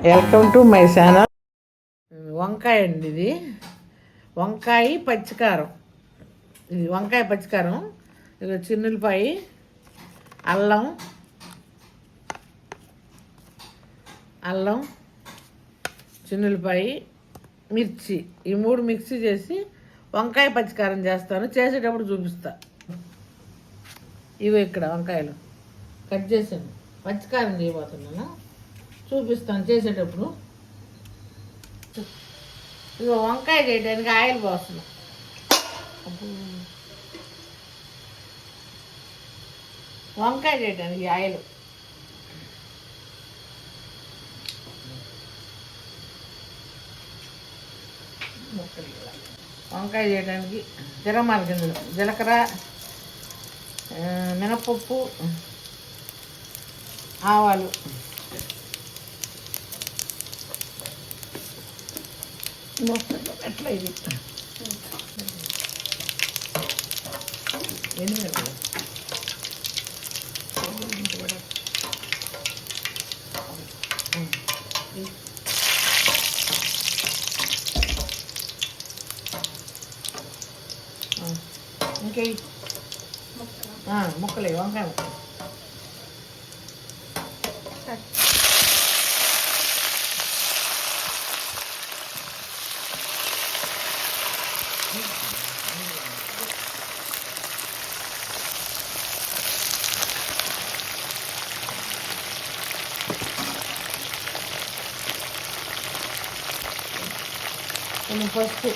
Welcome to my channel. వంకాయ అండి ఇది. వంకాయ పచ్చికారం. ఇది వంకాయ పచ్చికారం. ఇది చిన్నులపాయ, అల్లం అల్లం చిన్నులపాయ, మిర్చి, ఈ మూడు మిక్సీ చేసి వంకాయ పచ్చికారం చేస్తాను. చేసేటప్పుడు చూపిస్తా. ఇవి ఇక్కడ వంకాయలు కట్ చేసాను, పచ్చికారం చేయబోతున్నాను. చూపిస్తాను చేసేటప్పుడు. ఇదిగో వంకాయ చేయడానికి ఆయిల్ పోస్తున్నాం. వంకాయ చేయడానికి ఆయిల్. వంకాయ చేయడానికి తిరమాల గింజలు, జీలకర్ర, మినపప్పు, ఆవాలు, ఎట్లా ఇది ఇంకా ముక్కలే వంకాయ ముక్కలు. కొంచెం పసుపు,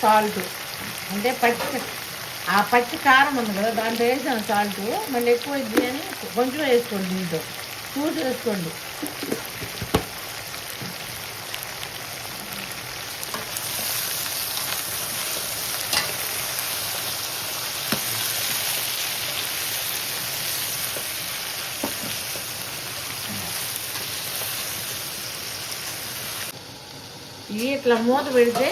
సాల్ట్, అంటే పచ్చి కారం ఉంది కదా, దాంట్లో వేసాను సాల్ట్. మళ్ళీ ఎక్కువ ఇద్ది అని కొంచెం వేసుకోండి, దీంట్లో చూసి వేసుకోండి. ఇట్లా మూత పెడితే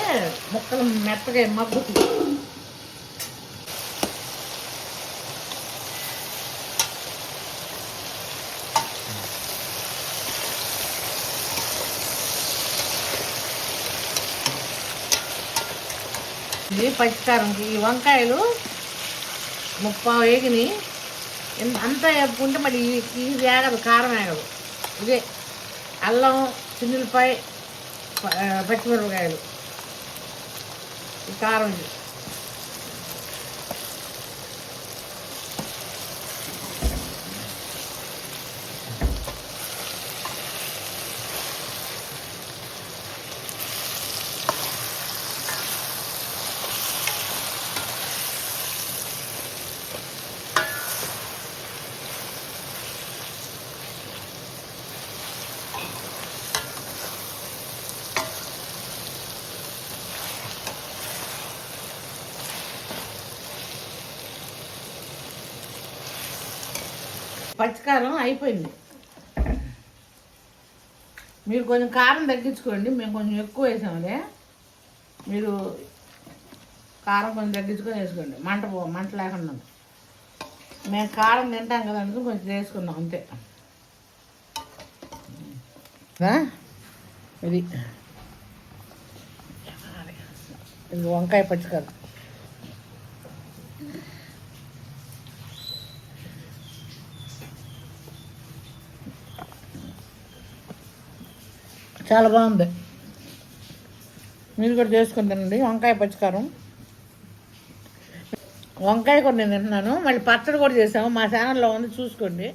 ముక్కలు మెత్తగా మగ్గుతుంది. ఇది పచ్చికారంకి ఈ వంకాయలు ముప్పావు వేగిని అంతా వేపుకుంటే మరి ఇది వేగదు, కారం వేగదు. ఇదే అల్లం, చిన్నులపాయ, పచ్చిమిరపకాయలు, ఈ కారం. ఇది పచ్చికారం అయిపోయింది. మీరు కొంచెం కారం తగ్గించుకోండి, మేము కొంచెం ఎక్కువ వేసాములే. మీరు కారం కొంచెం తగ్గించుకొని వేసుకోండి, మంట లేకుండా. మేము కారం తింటాం కదా అందుకు కొంచెం వేసుకున్నాం అంతే. ఇది వంకాయ పచ్చికారం. చాలా బాగుంది. మీరు కూడా చేసుకుని తినండి వంకాయ పచ్చికారం. వంకాయ కూడా నేను తింటున్నాను. మళ్ళీ పచ్చడి కూడా చేసాము, మా ఛానల్లో ఉంది, చూసుకోండి.